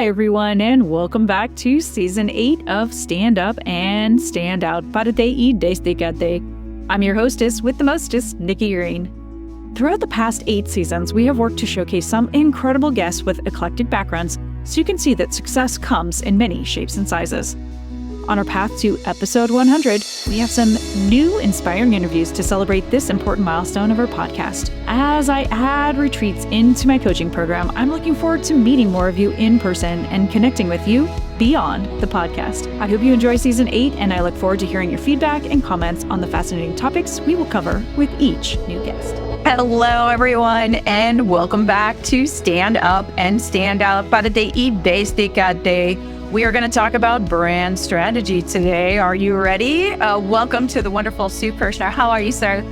Hi, everyone, and welcome back to Season 8 of Stand Up and Stand Out para de y desde. I'm your hostess with the mostest, Nikki Green. Throughout the past 8 seasons, we have worked to showcase some incredible guests with eclectic backgrounds so you can see that success comes in many shapes and sizes. On our path to episode 100, we have some new inspiring interviews to celebrate this important milestone of our podcast. As I add retreats into my coaching program, I'm looking forward to meeting more of you in person and connecting with you beyond the podcast. I hope you enjoy Season 8, and I look forward to hearing your feedback and comments on the fascinating topics we will cover with each new guest. Hello, everyone, and welcome back to Stand Up and Stand Out para de y desde. We are going to talk about brand strategy today. Are you ready? Welcome to the wonderful Sue Kirchner. How are you, sir?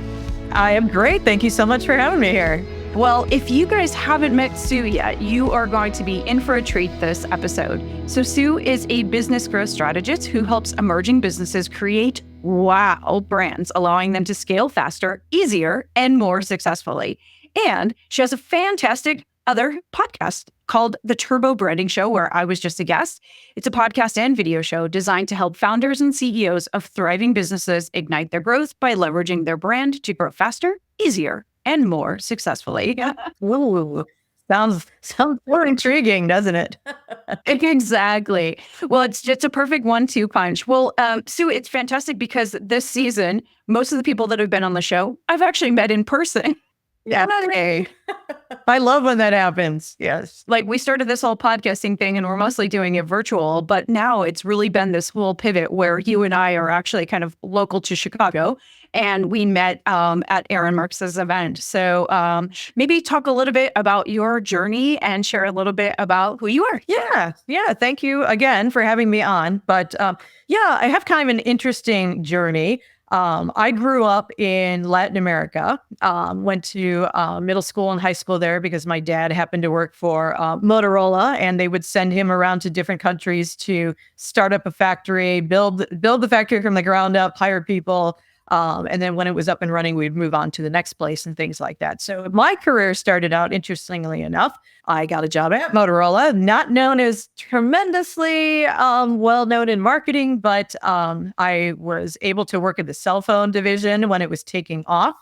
I am great. Thank you so much for having me here. Well, if you guys haven't met Sue yet, you are going to be in for a treat this episode. So Sue is a business growth strategist who helps emerging businesses create wow brands, allowing them to scale faster, easier, and more successfully. And she has a fantastic other podcast called The Turbo Branding Show, where I was just a guest. It's a podcast and video show designed to help founders and CEOs of thriving businesses ignite their growth by leveraging their brand to grow faster, easier, and more successfully. Ooh, sounds more intriguing, doesn't it? Exactly. Well, it's just a perfect 1-2 punch. Well, Sue, it's fantastic because this season, most of the people that have been on the show, I've actually met in person. Yeah. Hey. I love when that happens. Yes. Like we started this whole podcasting thing and we're mostly doing it virtual, but now it's really been this whole pivot where you and I are actually kind of local to Chicago, and we met at Aaron Marx's event. So maybe talk a little bit about your journey and share a little bit about who you are. Yeah. Thank you again for having me on. But I have kind of an interesting journey. I grew up in Latin America, went to middle school and high school there because my dad happened to work for Motorola, and they would send him around to different countries to start up a factory, build the factory from the ground up, hire people. And then when it was up and running, we'd move on to the next place and things like that. So my career started out, interestingly enough, I got a job at Motorola, not known as tremendously well-known in marketing, but I was able to work at the cell phone division when it was taking off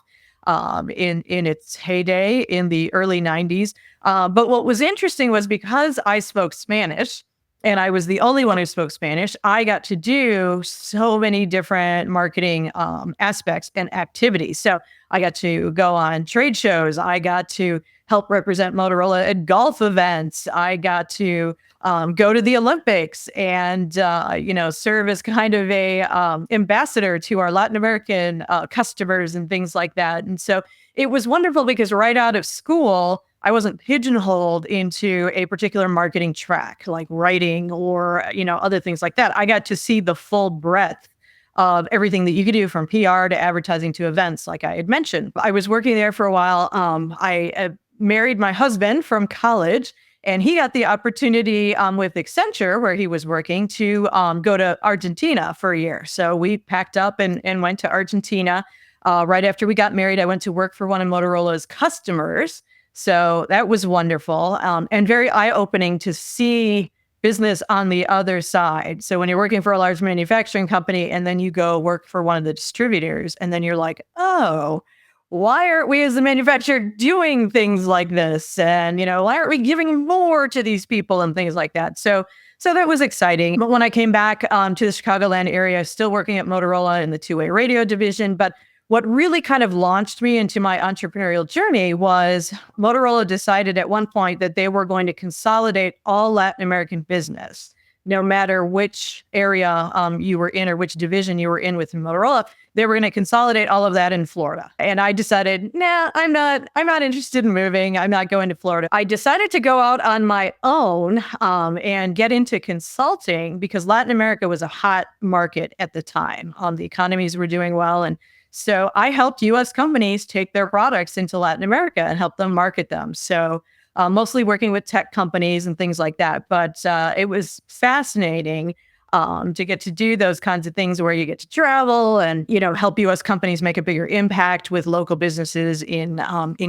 in its heyday in the early 90s. But what was interesting was because I spoke Spanish, and I was the only one who spoke Spanish, I got to do so many different marketing aspects and activities. So I got to go on trade shows. I got to help represent Motorola at golf events. I got to go to the Olympics and, serve as kind of a ambassador to our Latin American customers and things like that. And so it was wonderful because right out of school, I wasn't pigeonholed into a particular marketing track like writing or, other things like that. I got to see the full breadth of everything that you could do from PR to advertising to events, like I had mentioned. I was working there for a while. I married my husband from college, and he got the opportunity with Accenture, where he was working, to go to Argentina for a year. So we packed up and went to Argentina. Right after we got married, I went to work for one of Motorola's customers. So that was wonderful and very eye-opening to see business on the other side. So when you're working for a large manufacturing company and then you go work for one of the distributors, and then you're like, oh, why aren't we as a manufacturer doing things like this? And, why aren't we giving more to these people and things like that? So that was exciting. But when I came back to the Chicagoland area, still working at Motorola in the two-way radio division, but what really kind of launched me into my entrepreneurial journey was Motorola decided at one point that they were going to consolidate all Latin American business, no matter which area you were in or which division you were in within Motorola. They were going to consolidate all of that in Florida. And I decided, I'm not interested in moving. I'm not going to Florida. I decided to go out on my own and get into consulting because Latin America was a hot market at the time. The economies were doing well, and so I helped U.S. companies take their products into Latin America and help them market them. So mostly working with tech companies and things like that. But it was fascinating to get to do those kinds of things where you get to travel and, help U.S. companies make a bigger impact with local businesses in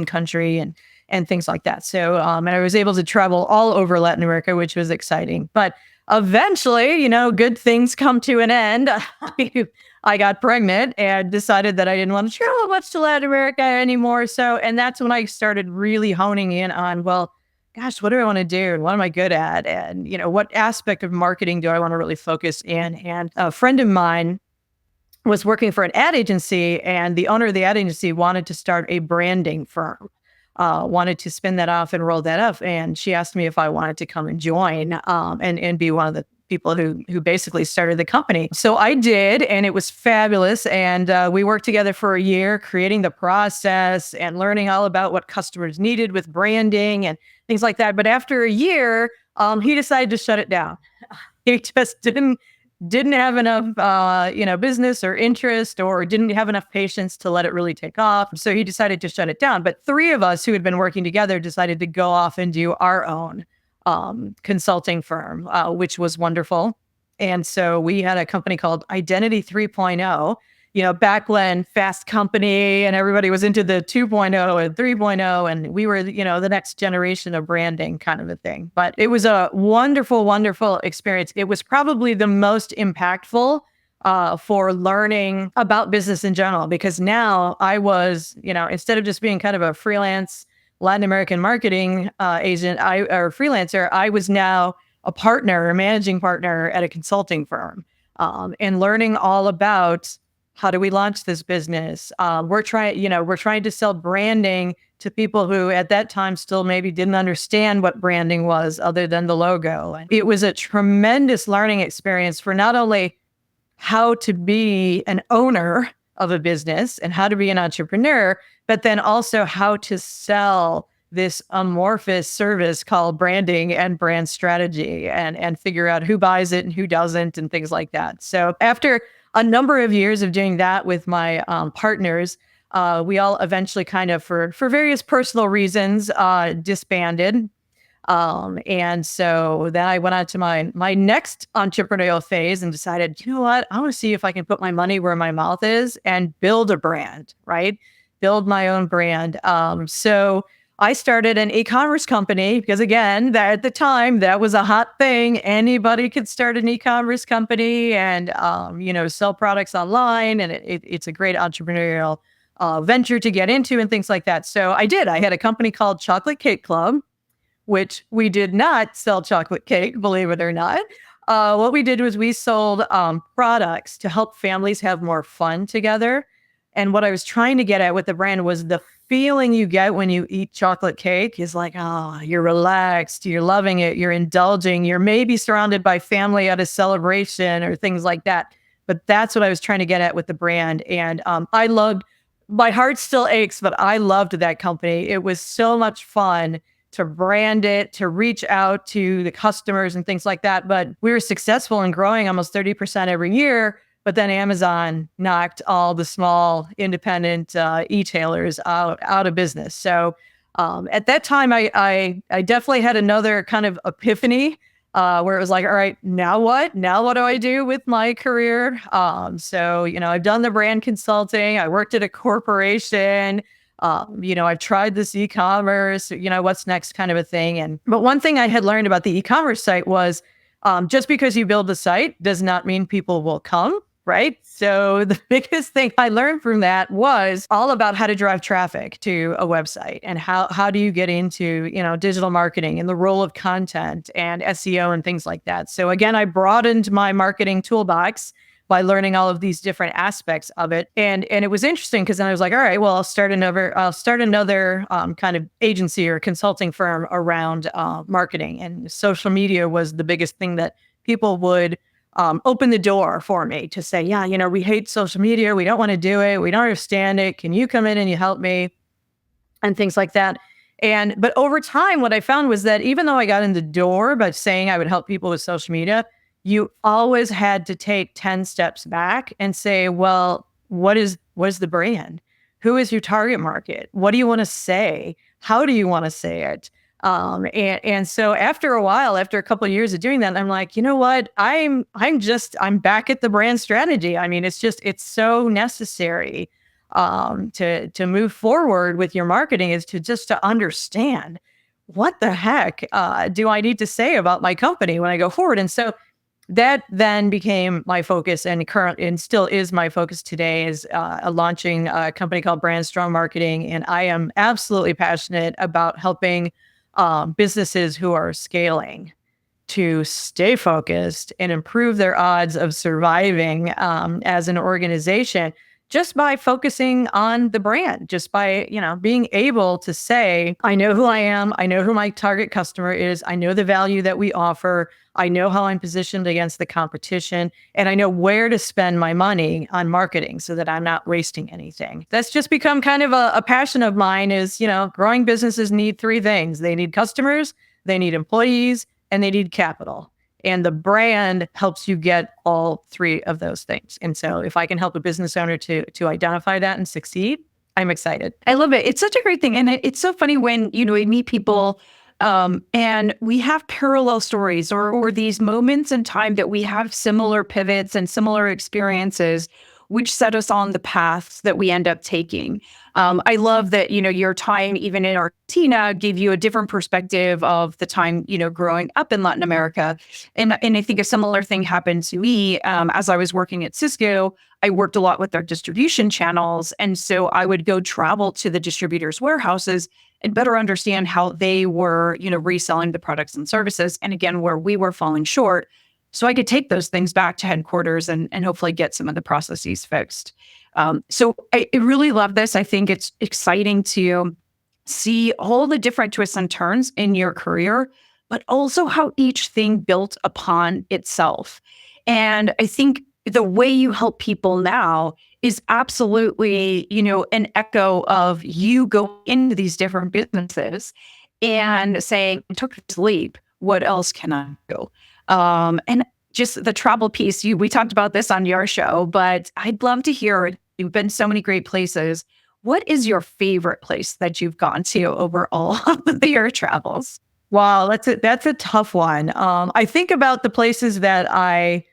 country. and things like that. So, and I was able to travel all over Latin America, which was exciting. But eventually, good things come to an end. I got pregnant and decided that I didn't want to travel much to Latin America anymore. So, and that's when I started really honing in on, well, gosh, what do I want to do? And what am I good at? And, what aspect of marketing do I want to really focus in? And a friend of mine was working for an ad agency, and the owner of the ad agency wanted to start a branding firm, wanted to spin that off and roll that up. And she asked me if I wanted to come and join, and be one of the people who basically started the company. So I did, and it was fabulous. And we worked together for a year, creating the process and learning all about what customers needed with branding and things like that. But after a year, he decided to shut it down. He just didn't have enough, business or interest, or didn't have enough patience to let it really take off. So he decided to shut it down. But three of us who had been working together decided to go off and do our own consulting firm, which was wonderful. And so we had a company called Identity 3.0, back when Fast Company and everybody was into the 2.0 and 3.0, and we were, the next generation of branding kind of a thing. But it was a wonderful, wonderful experience. It was probably the most impactful for learning about business in general, because now I was, instead of just being kind of a freelance Latin American marketing agent or freelancer, I was now a partner, a managing partner at a consulting firm, and learning all about how do we launch this business. We're trying to sell branding to people who at that time still maybe didn't understand what branding was other than the logo. And it was a tremendous learning experience for not only how to be an owner of a business and how to be an entrepreneur, but then also how to sell this amorphous service called branding and brand strategy, and figure out who buys it and who doesn't and things like that. So after a number of years of doing that with my partners, we all eventually kind of, for various personal reasons, disbanded. And so then I went on to my next entrepreneurial phase and decided, you know what, I want to see if I can put my money where my mouth is and build a brand, right? Build my own brand. So I started an e-commerce company because, again, at the time, that was a hot thing. Anybody could start an e-commerce company and, sell products online. And it's a great entrepreneurial venture to get into and things like that. So I did. I had a company called Chocolate Cake Club, which we did not sell chocolate cake, believe it or not. What we did was we sold products to help families have more fun together. And what I was trying to get at with the brand was the feeling you get when you eat chocolate cake is like, oh, you're relaxed, you're loving it, you're indulging, you're maybe surrounded by family at a celebration or things like that. But that's what I was trying to get at with the brand. And I loved, my heart still aches, but I loved that company. It was so much fun to brand it, to reach out to the customers and things like that. But we were successful in growing almost 30% every year. But then Amazon knocked all the small independent e-tailers out of business. So at that time, I definitely had another kind of epiphany where it was like, all right, now what? Now what do I do with my career? So, I've done the brand consulting. I worked at a corporation. I've tried this e-commerce, what's next kind of a thing. But one thing I had learned about the e-commerce site was just because you build the site does not mean people will come. Right. So the biggest thing I learned from that was all about how to drive traffic to a website and how do you get into, digital marketing and the role of content and SEO and things like that. So again, I broadened my marketing toolbox by learning all of these different aspects of it. And it was interesting because then I was like, all right, well, I'll start another kind of agency or consulting firm around marketing. And social media was the biggest thing that people would open the door for me to say, yeah, we hate social media. We don't want to do it. We don't understand it. Can you come in and you help me? And things like that. But over time, what I found was that even though I got in the door by saying I would help people with social media, you always had to take 10 steps back and say, well, what is the brand? Who is your target market? What do you want to say? How do you want to say it? And so after a while, after a couple of years of doing that, I'm like, you know what? I'm back at the brand strategy. I mean, it's so necessary. to move forward with your marketing is to understand what the heck do I need to say about my company when I go forward. And so that then became my focus, and still is my focus today, is launching a company called Brand Strong Marketing. And I am absolutely passionate about helping businesses who are scaling to stay focused and improve their odds of surviving as an organization, just by focusing on the brand, just by, being able to say, I know who I am, I know who my target customer is, I know the value that we offer, I know how I'm positioned against the competition, and I know where to spend my money on marketing so that I'm not wasting anything. That's just become kind of a passion of mine. Is, growing businesses need three things. They need customers, they need employees, and they need capital. And the brand helps you get all three of those things. And so if I can help a business owner to identify that and succeed, I'm excited. I love it. It's such a great thing. And it's so funny when, we meet people and we have parallel stories or these moments in time that we have similar pivots and similar experiences, which set us on the paths that we end up taking. I love that, your time, even in Argentina, gave you a different perspective of the time, growing up in Latin America. And I think a similar thing happened to me as I was working at Cisco. I worked a lot with their distribution channels. And so I would go travel to the distributors' warehouses and better understand how they were, reselling the products and services. And again, where we were falling short. So I could take those things back to headquarters and hopefully get some of the processes fixed. So I really love this. I think it's exciting to see all the different twists and turns in your career, but also how each thing built upon itself. And I think the way you help people now is absolutely, an echo of you go into these different businesses and saying, I took this leap. What else can I do? And just the travel piece, we talked about this on your show, but I'd love to hear it. You've been so many great places. What is your favorite place that you've gone to over all of your travels? Wow, that's a tough one. I think about the places that I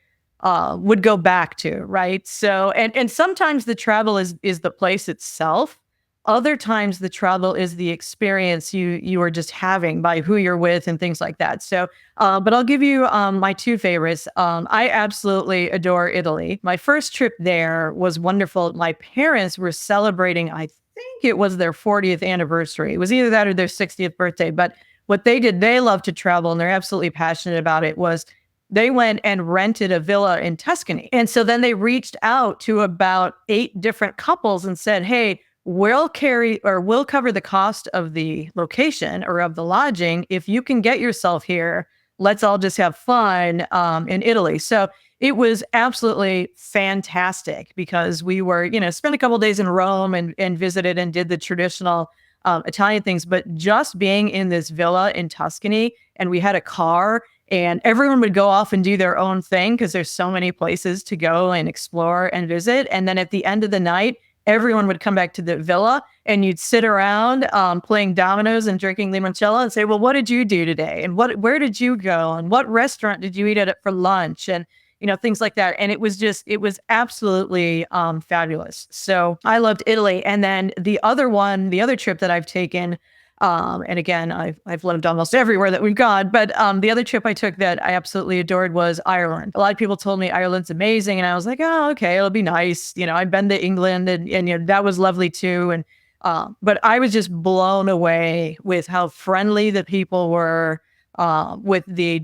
would go back to, right? So, and sometimes the travel is the place itself. Other times the travel is the experience you are just having by who you're with and things like that. So, but I'll give you my two favorites. I absolutely adore Italy. My first trip there was wonderful. My parents were celebrating, I think it was their 40th anniversary. It was either that or their 60th birthday. But what they did, they love to travel and they're absolutely passionate about it, was they went and rented a villa in Tuscany. And so then they reached out to about 8 different couples and said, hey, we'll cover the cost of the location or of the lodging. If you can get yourself here, let's all just have fun in Italy. So it was absolutely fantastic because we were, spent a couple of days in Rome and visited and did the traditional Italian things, but just being in this villa in Tuscany, and we had a car and everyone would go off and do their own thing because there's so many places to go and explore and visit. And then at the end of the night, everyone would come back to the villa and you'd sit around playing dominoes and drinking limoncello and say, well, what did you do today? And where did you go? And what restaurant did you eat at for lunch? And, things like that. And it was absolutely fabulous. So I loved Italy. And then the other trip that I've taken, and again, I've lived almost everywhere that we've gone, but the other trip I took that I absolutely adored was Ireland. A lot of people told me Ireland's amazing, and I was like, oh, okay, it'll be nice. I've been to England, and that was lovely too. And but I was just blown away with how friendly the people were. With the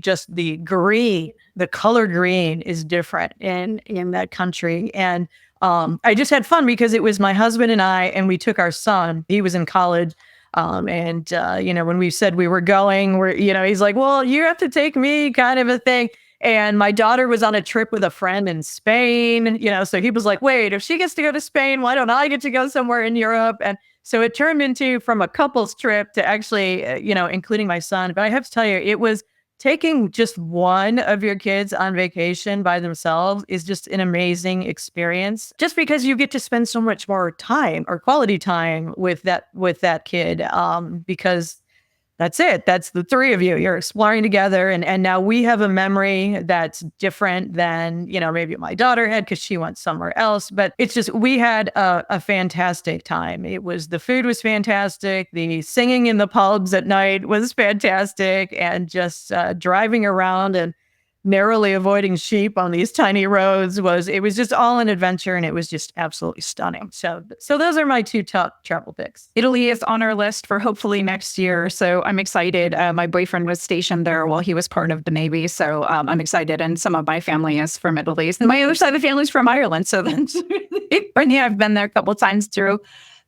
green, the color green is different in that country, and I just had fun because it was my husband and I, and we took our son. He was in college. When we said we were going, he's like, well, you have to take me, kind of a thing. And my daughter was on a trip with a friend in Spain, so he was like, wait, if she gets to go to Spain, why don't I get to go somewhere in Europe? And so it turned into from a couple's trip to actually, including my son. But I have to tell you, it was taking just one of your kids on vacation by themselves is just an amazing experience, just because you get to spend so much more time or quality time with that kid, because that's it. That's the three of you. You're exploring together. And now we have a memory that's different than, maybe my daughter had because she went somewhere else. But it's just, we had a fantastic time. The food was fantastic. The singing in the pubs at night was fantastic. And just driving around and narrowly avoiding sheep on these tiny roads it was just all an adventure, and it was just absolutely stunning. So those are my two top travel picks. Italy is on our list for hopefully next year. So I'm excited. My boyfriend was stationed there while he was part of the Navy. So I'm excited. And some of my family is from Italy. And my other side of the family is from Ireland. So that's I've been there a couple of times through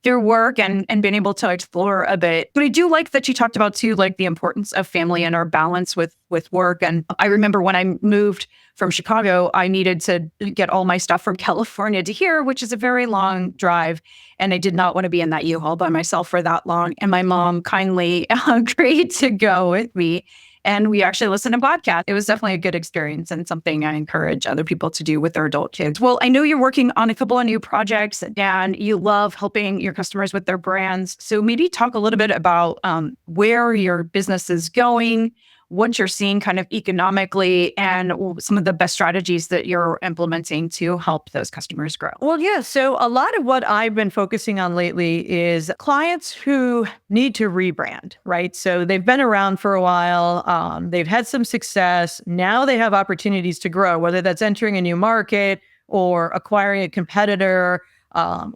work and been able to explore a bit. But I do like that you talked about too, like the importance of family and our balance with work. And I remember when I moved from Chicago, I needed to get all my stuff from California to here, which is a very long drive. And I did not want to be in that U-Haul by myself for that long. And my mom kindly agreed to go with me. And we actually listened to podcasts. It was definitely a good experience and something I encourage other people to do with their adult kids. Well, I know you're working on a couple of new projects and you love helping your customers with their brands. So maybe talk a little bit about where your business is going, what you're seeing kind of economically, and some of the best strategies that you're implementing to help those customers grow. Well, yeah. So a lot of what I've been focusing on lately is clients who need to rebrand, right? So they've been around for a while. They've had some success. Now they have opportunities to grow, whether that's entering a new market or acquiring a competitor,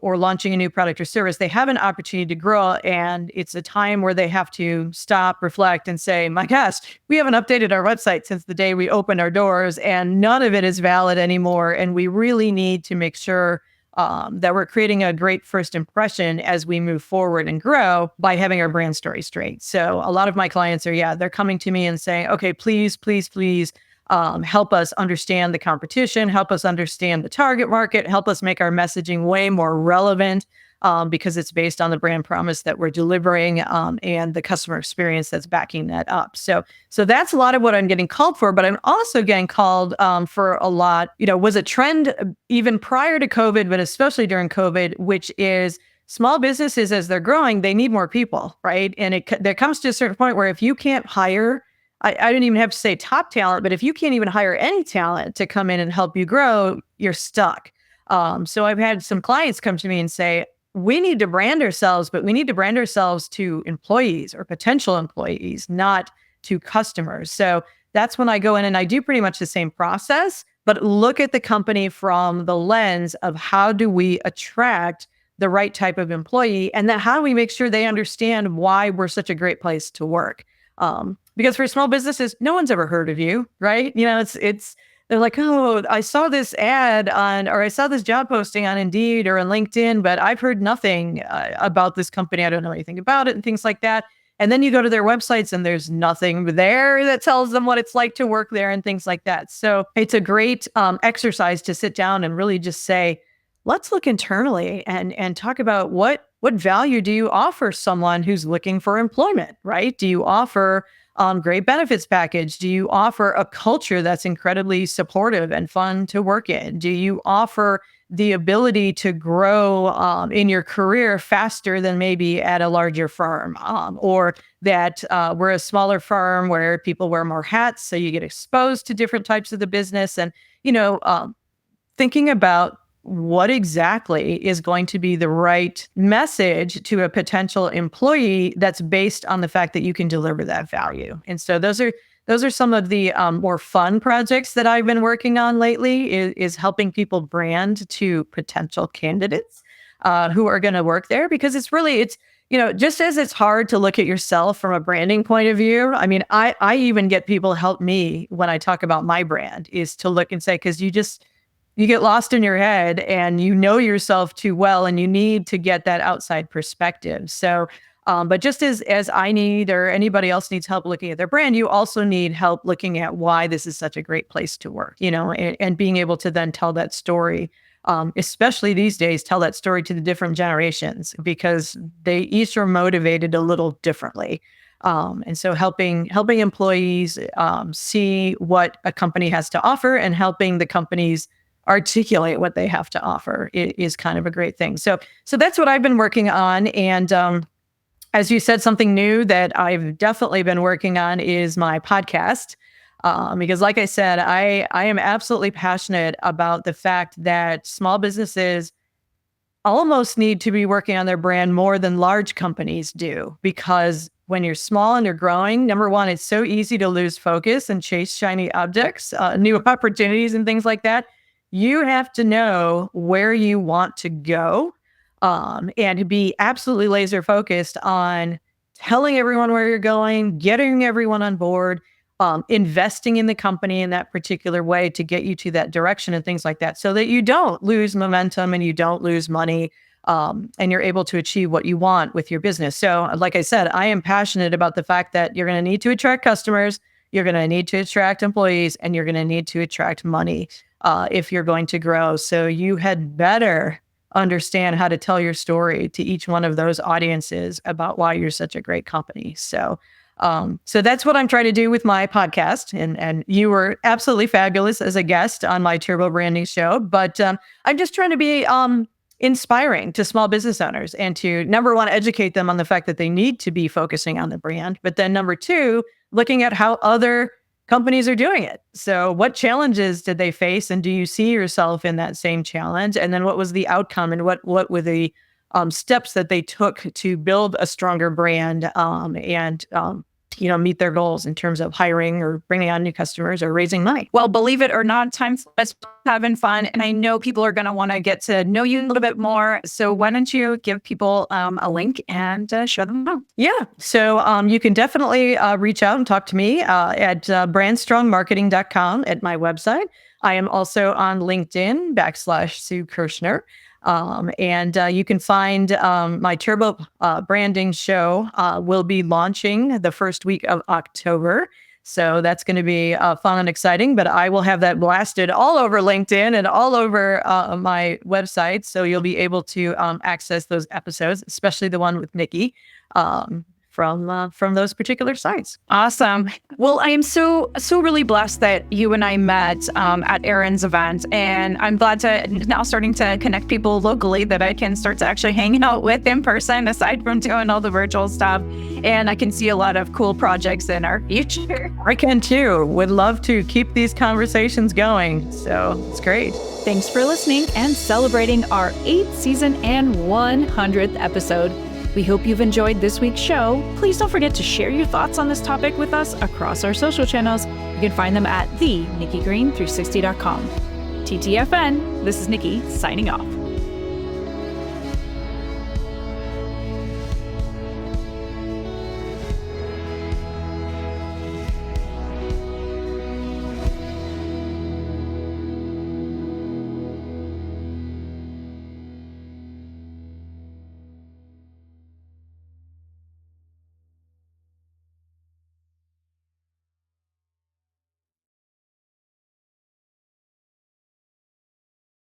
or launching a new product or service. They have an opportunity to grow, and it's a time where they have to stop, reflect, and say, my gosh, we haven't updated our website since the day we opened our doors, and none of it is valid anymore. And we really need to make sure that we're creating a great first impression as we move forward and grow by having our brand story straight. So a lot of my clients they're coming to me and saying, okay, please, please, please, help us understand the competition, help us understand the target market, help us make our messaging way more relevant, because it's based on the brand promise that we're delivering, and the customer experience that's backing that up. So that's a lot of what I'm getting called for, but I'm also getting called for a lot, was a trend even prior to COVID, but especially during COVID, which is small businesses, as they're growing, they need more people, right? And there comes to a certain point where if you can't hire, I don't even have to say top talent, but if you can't even hire any talent to come in and help you grow, you're stuck. So I've had some clients come to me and say, we need to brand ourselves, but we need to brand ourselves to employees or potential employees, not to customers. So that's when I go in and I do pretty much the same process, but look at the company from the lens of how do we attract the right type of employee, and then how do we make sure they understand why we're such a great place to work. Because for small businesses, no one's ever heard of you, right? They're like, oh, I saw this ad or I saw this job posting on Indeed or on LinkedIn, but I've heard nothing about this company. I don't know anything about it and things like that. And then you go to their websites and there's nothing there that tells them what it's like to work there and things like that. So it's a great exercise to sit down and really just say, let's look internally and talk about what value do you offer someone who's looking for employment, right? Do you offer great benefits package? Do you offer a culture that's incredibly supportive and fun to work in? Do you offer the ability to grow in your career faster than maybe at a larger firm, or that we're a smaller firm where people wear more hats, so you get exposed to different types of the business, and thinking about what exactly is going to be the right message to a potential employee that's based on the fact that you can deliver that value. And so those are some of the more fun projects that I've been working on lately, is helping people brand to potential candidates who are going to work there, because it's just as it's hard to look at yourself from a branding point of view. I mean, I even get people help me when I talk about my brand, is to look and say, because you get lost in your head and you know yourself too well, and you need to get that outside perspective. So, but just as I need, or anybody else needs help looking at their brand, you also need help looking at why this is such a great place to work, and being able to then tell that story, especially these days, tell that story to the different generations, because they each are motivated a little differently. And so helping employees see what a company has to offer, and helping the companies articulate what they have to offer is kind of a great thing. So that's what I've been working on. And As you said, something new that I've definitely been working on is my podcast. Because like I said, I am absolutely passionate about the fact that small businesses almost need to be working on their brand more than large companies do. Because when you're small and you're growing, number one, it's so easy to lose focus and chase shiny objects, new opportunities and things like that. You have to know where you want to go, and be absolutely laser focused on telling everyone where you're going, getting everyone on board, investing in the company in that particular way to get you to that direction and things like that, so that you don't lose momentum and you don't lose money, and you're able to achieve what you want with your business. So, like I said, I am passionate about the fact that you're going to need to attract customers, you're going to need to attract employees, and you're going to need to attract money if you're going to grow. So you had better understand how to tell your story to each one of those audiences about why you're such a great company. So that's what I'm trying to do with my podcast. And you were absolutely fabulous as a guest on my Turbo Branding show. But I'm just trying to be inspiring to small business owners and to, number one, educate them on the fact that they need to be focusing on the brand. But then number two, looking at how other companies are doing it. So what challenges did they face? And do you see yourself in that same challenge? And then what was the outcome, and what were the steps that they took to build a stronger brand, and meet their goals in terms of hiring or bringing on new customers or raising money? Well, believe it or not, time's having fun. And I know people are going to want to get to know you a little bit more. So why don't you give people a link and show them how? Yeah. So you can definitely reach out and talk to me at brandstrongmarketing.com at my website. I am also on LinkedIn /Sue Kirchner. And you can find my Turbo Branding show will be launching the first week of October. So that's going to be fun and exciting, but I will have that blasted all over LinkedIn and all over my website. So you'll be able to access those episodes, especially the one with Nikki, from those particular sites. Awesome. Well, I am so really blessed that you and I met at Erin's event, and I'm glad to now starting to connect people locally that I can start to actually hang out with in person, aside from doing all the virtual stuff. And I can see a lot of cool projects in our future. I can too. Would love to keep these conversations going. So it's great. Thanks for listening and celebrating our 8th season and 100th episode. We hope you've enjoyed this week's show. Please don't forget to share your thoughts on this topic with us across our social channels. You can find them at the NikkiGreen360.com. TTFN, this is Nikki signing off.